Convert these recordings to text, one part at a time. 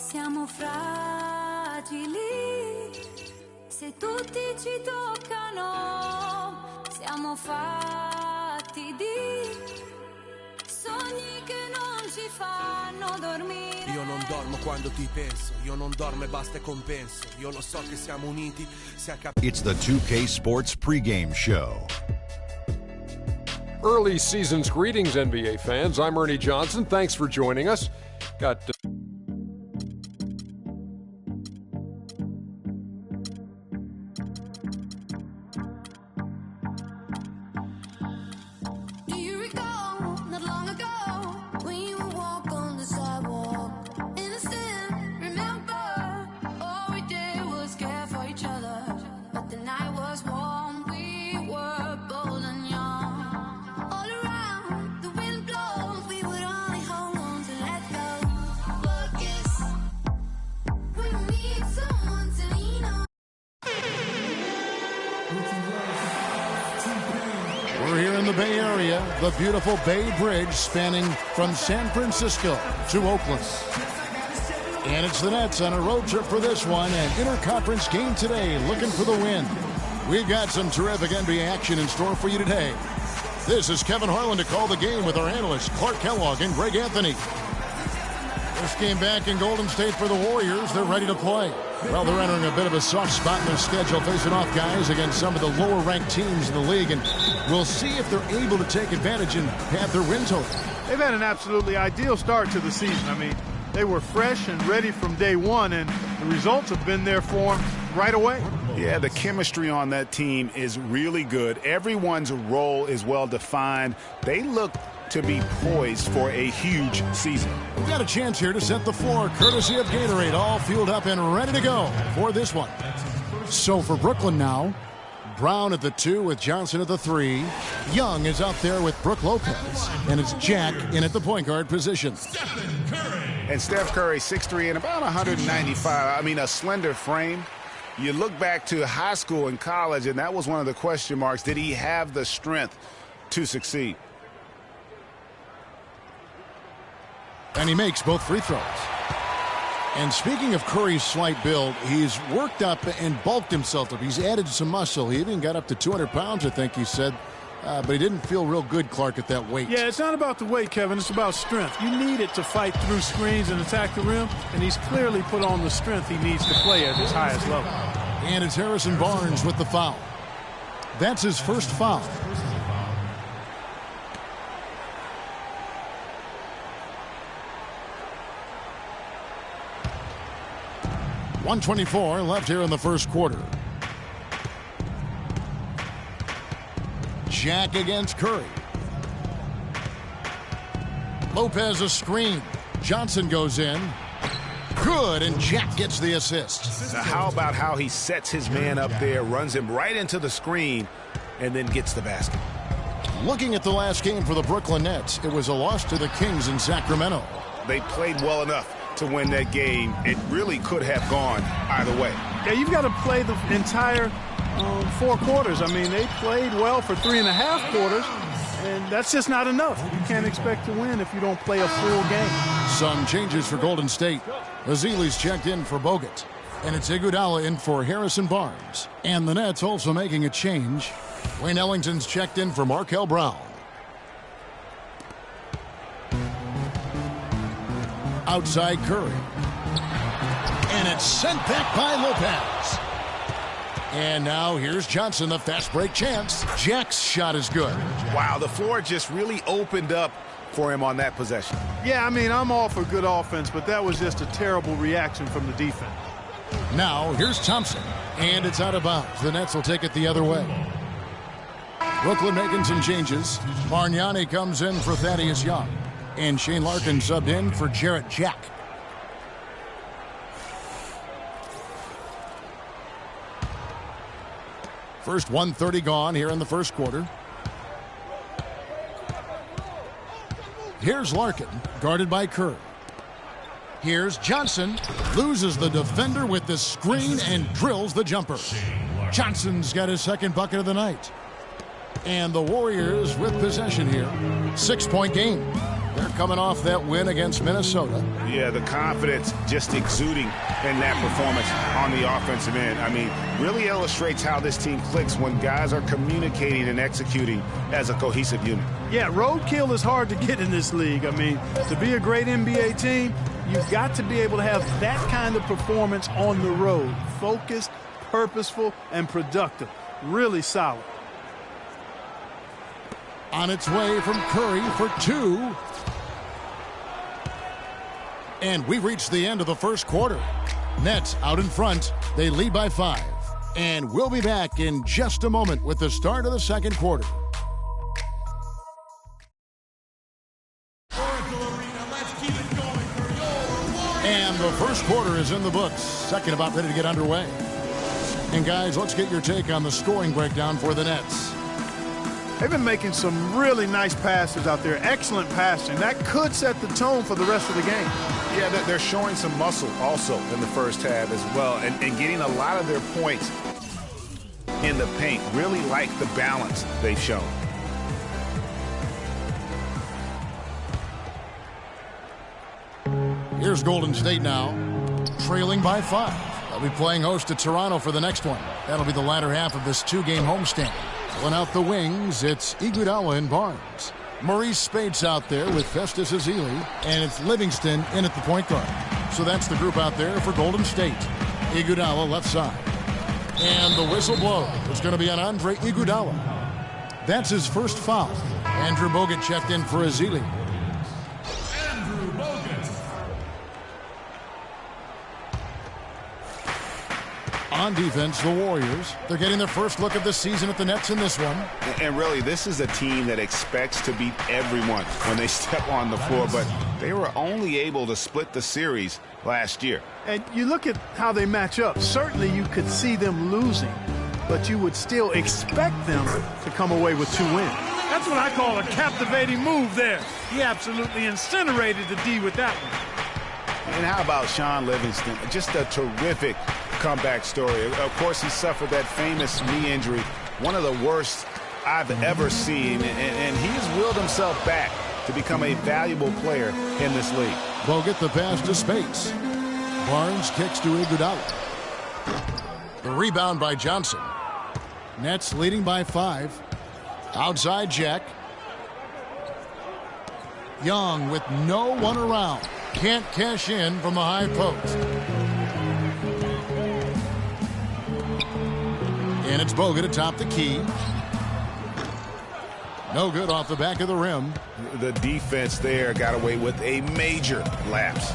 Siamo fragili, se tutti ci toccano, siamo fatti di sogni che non ci fanno dormire. Io non dormo quando ti penso, io non dormo e basta e compenso. Io lo so che siamo uniti, It's the 2K Sports pregame show. Early season's greetings, NBA fans. I'm Ernie Johnson. Thanks for joining us. Got the beautiful Bay Bridge spanning from San Francisco to Oakland. And it's the Nets on a road trip for this one, an interconference game today, looking for the win. We've got some terrific NBA action in store for you today. This is Kevin Harlan to call the game with our analysts Clark Kellogg and Greg Anthony. First game back in Golden State for the Warriors. They're ready to play. Well, they're entering a bit of a soft spot in their schedule, facing off guys against some of the lower-ranked teams in the league, and we'll see if they're able to take advantage and pad their win total. They've had an absolutely ideal start to the season. I mean, they were fresh and ready from day one, and the results have been there for them right away. Yeah, the chemistry on that team is really good. Everyone's role is well-defined. They look to be poised for a huge season. We've got a chance here to set the floor, courtesy of Gatorade, all fueled up and ready to go for this one. So for Brooklyn now, Brown at the 2 with Johnson at the 3. Young is out there with Brook Lopez, and it's Jack in at the point guard position. And Steph Curry, 6'3" and about 195. I mean, a slender frame. You look back to high school and college, and that was one of the question marks. Did he have the strength to succeed? And he makes both free throws. And speaking of Curry's slight build, he's worked up and bulked himself up. He's added some muscle. He even got up to 200 pounds, I think he said. But he didn't feel real good, Clark, at that weight. Yeah, it's not about the weight, Kevin. It's about strength. You need it to fight through screens and attack the rim, and he's clearly put on the strength he needs to play at his highest level. And it's Harrison Barnes with the foul. That's his first foul. .124 left here in the first quarter. Jack against Curry. Lopez a screen. Johnson goes in. Good, and Jack gets the assist. Now how about how he sets his man up there, runs him right into the screen, and then gets the basket. Looking at the last game for the Brooklyn Nets, it was a loss to the Kings in Sacramento. They played well enough to win that game. It really could have gone either way. Yeah, you've got to play the entire 4 quarters. I mean, they played well for 3.5 quarters, and that's just not enough. You can't expect to win if you don't play a full game. Some changes for Golden State. Azili's checked in for Bogut, and it's Iguodala in for Harrison Barnes. And the Nets also making a change. Wayne Ellington's checked in for Markel Brown. Outside Curry. And it's sent back by Lopez. And now here's Johnson, the fast break chance. Jack's shot is good. Wow, the floor just really opened up for him on that possession. Yeah, I mean, I'm all for good offense, but that was just a terrible reaction from the defense. Now here's Thompson, and it's out of bounds. The Nets will take it the other way. Brooklyn making some changes. Bargnani comes in for Thaddeus Young. And Shane Larkin subbed in for Jarrett Jack. First 1:30 gone here in the first quarter. Here's Larkin, guarded by Curry. Here's Johnson, loses the defender with the screen and drills the jumper. Johnson's got his second bucket of the night. And the Warriors with possession here. 6-point game. They're coming off that win against Minnesota. Yeah, the confidence just exuding in that performance on the offensive end. I mean, really illustrates how this team clicks when guys are communicating and executing as a cohesive unit. Yeah, roadkill is hard to get in this league. I mean, to be a great NBA team, you've got to be able to have that kind of performance on the road. Focused, purposeful, and productive. Really solid. On its way from Curry for 2. And we reached the end of the first quarter. Nets out in front. They lead by 5. And we'll be back in just a moment with the start of the second quarter. And the first quarter is in the books. Second about ready to get underway. And guys, let's get your take on the scoring breakdown for the Nets. They've been making some really nice passes out there. Excellent passing. That could set the tone for the rest of the game. Yeah, they're showing some muscle also in the first half as well, and getting a lot of their points in the paint. Really like the balance they've shown. Here's Golden State now, trailing by 5. They'll be playing host to Toronto for the next one. That'll be the latter half of this 2-game homestand. Pulling out the wings, it's Iguodala and Barnes. Maurice Spates out there with Festus Ezeli, and it's Livingston in at the point guard. So that's the group out there for Golden State. Iguodala left side. And the whistle blows. It's going to be on Andre Iguodala. That's his first foul. Andrew Bogut checked in for Ezeli. On defense, the Warriors. They're getting their first look of the season at the Nets in this one. And really, this is a team that expects to beat everyone when they step on the floor, but they were only able to split the series last year. And you look at how they match up. Certainly you could see them losing, but you would still expect them to come away with 2 wins. That's what I call a captivating move there. He absolutely incinerated the D with that one. And how about Sean Livingston? Just a terrific comeback story. Of course, he suffered that famous knee injury, one of the worst I've ever seen, and he's willed himself back to become a valuable player in this league. Bogut the pass to Spates. Barnes kicks to Iguodala. The rebound by Johnson. Nets leading by 5. Outside Jack. Young with no one around. Can't cash in from the high post. And it's Bogut atop the key. No good off the back of the rim. The defense there got away with a major lapse.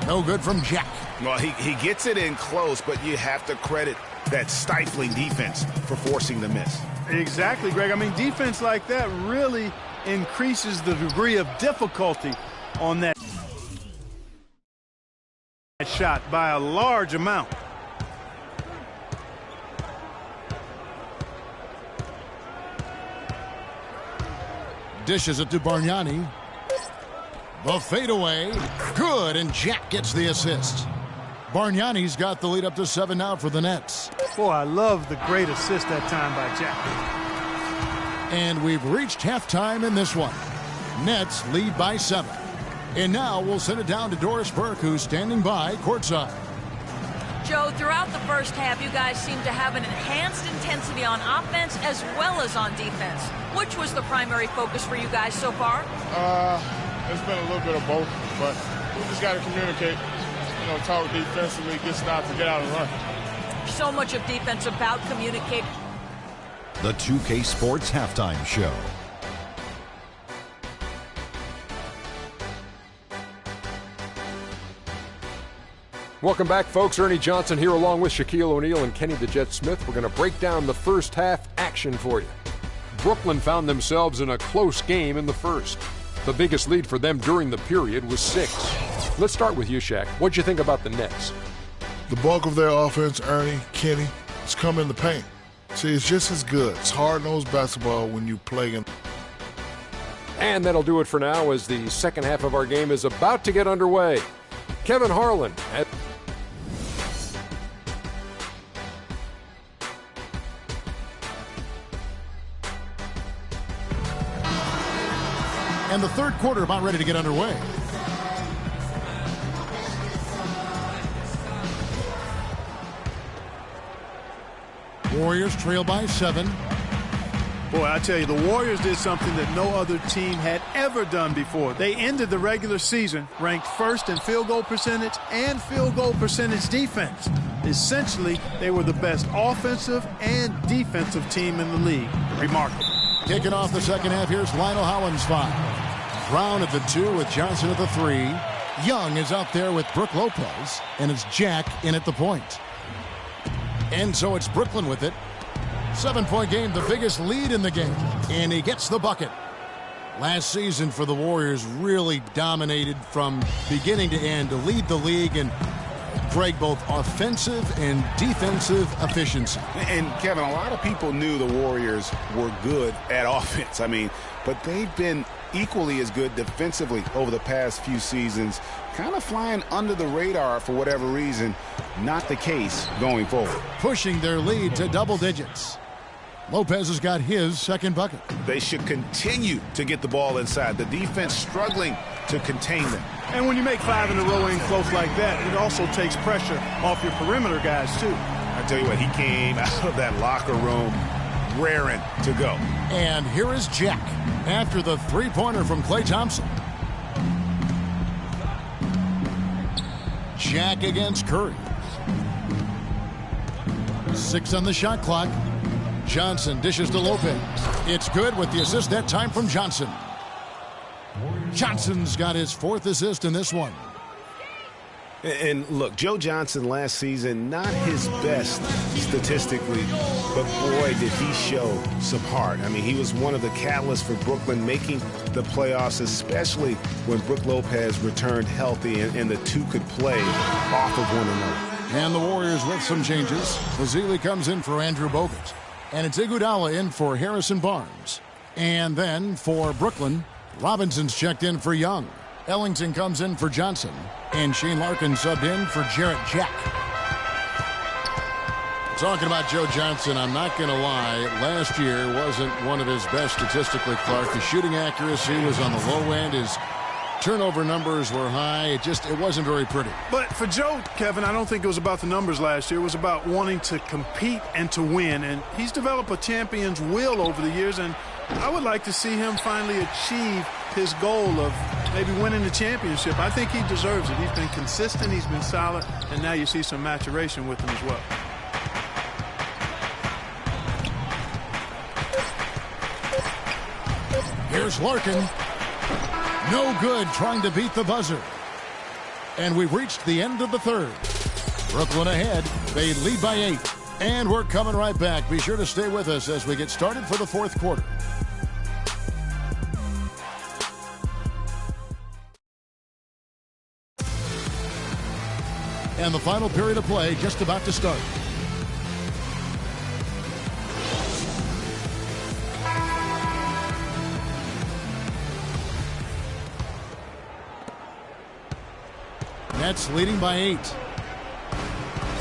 No good from Jack. Well, he gets it in close, but you have to credit that stifling defense for forcing the miss. Exactly, Greg. I mean, defense like that really increases the degree of difficulty on that shot by a large amount. Dishes it to Bargnani. The fadeaway. Good, and Jack gets the assist. Bargnani's got the lead up to 7 now for the Nets. Boy, I love the great assist that time by Jack. And we've reached halftime in this one. Nets lead by 7. And now we'll send it down to Doris Burke, who's standing by courtside. Joe, throughout the first half, you guys seem to have an enhanced intensity on offense as well as on defense. Which was the primary focus for you guys so far? It's been a little bit of both, but we just got to communicate, talk defensively, get stops, and get out and run. So much of defense about communicate. The 2K Sports Halftime Show. Welcome back, folks. Ernie Johnson here along with Shaquille O'Neal and Kenny the Jet Smith. We're going to break down the first half action for you. Brooklyn found themselves in a close game in the first. The biggest lead for them during the period was 6. Let's start with you, Shaq. What'd you think about the Nets? The bulk of their offense, Ernie, Kenny, has come in the paint. See, it's just as good. It's hard-nosed basketball when you play in. And that'll do it for now as the second half of our game is about to get underway. Kevin Harlan at And the third quarter about ready to get underway. Warriors trail by 7. Boy, I tell you, the Warriors did something that no other team had ever done before. They ended the regular season ranked first in field goal percentage and field goal percentage defense. Essentially, they were the best offensive and defensive team in the league. Remarkable. Kicking off the second half, here's Lionel Hollins 5. Brown at the 2 with Johnson at the 3. Young is out there with Brook Lopez, and it's Jack in at the point. And so it's Brooklyn with it. 7-point game, the biggest lead in the game. And he gets the bucket. Last season for the Warriors really dominated from beginning to end to lead the league and Greg, both offensive and defensive efficiency. And Kevin, a lot of people knew the Warriors were good at offense. But they've been equally as good defensively over the past few seasons, kind of flying under the radar for whatever reason. Not the case going forward. Pushing their lead to double digits. Lopez has got his second bucket. They should continue to get the ball inside. The defense struggling to contain them. And when you make 5 in a row in close like that, it also takes pressure off your perimeter guys, too. I tell you what, he came out of that locker room raring to go. And here is Jack after the three-pointer from Klay Thompson. Jack against Curry. 6 on the shot clock. Johnson dishes to Lopez. It's good with the assist that time from Johnson. Johnson's got his 4th assist in this one. And look, Joe Johnson last season, not his best statistically, but boy, did he show some heart. He was one of the catalysts for Brooklyn making the playoffs, especially when Brook Lopez returned healthy and the two could play off of one another. And the Warriors with some changes. Bazili comes in for Andrew Bogut. And it's Iguodala in for Harrison Barnes. And then for Brooklyn, Robinson's checked in for Young. Ellington comes in for Johnson. And Shane Larkin subbed in for Jarrett Jack. Talking about Joe Johnson, I'm not going to lie. Last year wasn't one of his best statistically, Clark. His shooting accuracy was on the low end. His turnover numbers were high. It wasn't very pretty. But for Joe, Kevin, I don't think it was about the numbers last year. It was about wanting to compete and to win. And he's developed a champion's will over the years. And I would like to see him finally achieve his goal of maybe winning the championship. I think he deserves it. He's been consistent. He's been solid. And now you see some maturation with him as well. Here's Larkin. No good trying to beat the buzzer. And we've reached the end of the third. Brooklyn ahead. They lead by 8. And we're coming right back. Be sure to stay with us as we get started for the fourth quarter. And the final period of play just about to start. Nets leading by 8.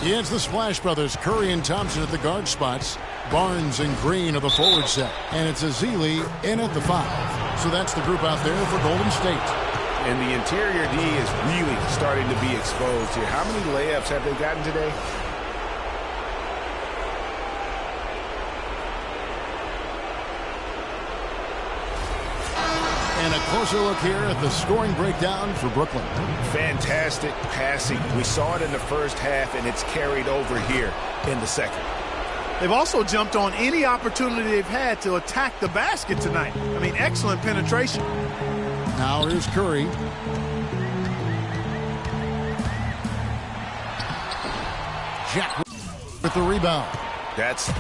It's the Splash Brothers, Curry and Thompson at the guard spots. Barnes and Green are the forward set. And it's Azili in at the 5. So that's the group out there for Golden State. And the interior D is really starting to be exposed here. How many layups have they gotten today? And a closer look here at the scoring breakdown for Brooklyn. Fantastic passing. We saw it in the first half, and it's carried over here in the second. They've also jumped on any opportunity they've had to attack the basket tonight. Excellent penetration. Now here's Curry. Jack with the rebound. That's